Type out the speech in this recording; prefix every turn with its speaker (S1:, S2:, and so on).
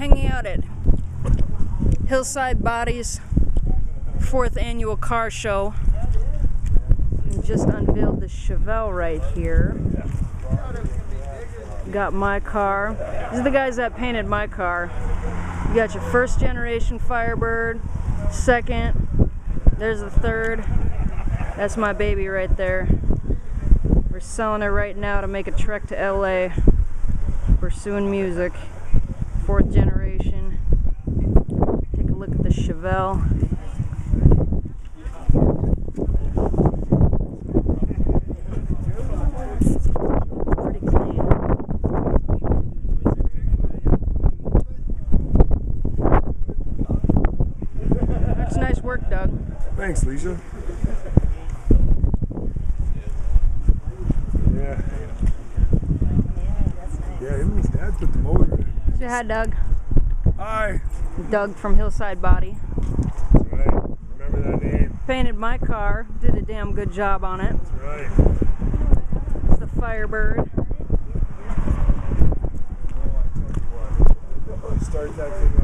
S1: hanging out at HillSide Body's 4th annual car show. And just unveiled the Chevelle right here. Got my car. These are the guys that painted my car. You got your 1st generation Firebird, 2nd, there's the 3rd. That's my baby right there. We're selling her right now to make a trek to LA, pursuing music. 4th generation. Take a look at the Chevelle. Pretty clean. That's nice work, Doug.
S2: Thanks, Alicia. Yeah, him and his dad put the motor in.
S1: Say hi, Doug.
S2: Hi.
S1: Doug from HillSide Body.
S2: That's right. Remember that name.
S1: Painted my car. Did a damn good job on it.
S2: That's right.
S1: It's the Firebird.
S2: Start that thing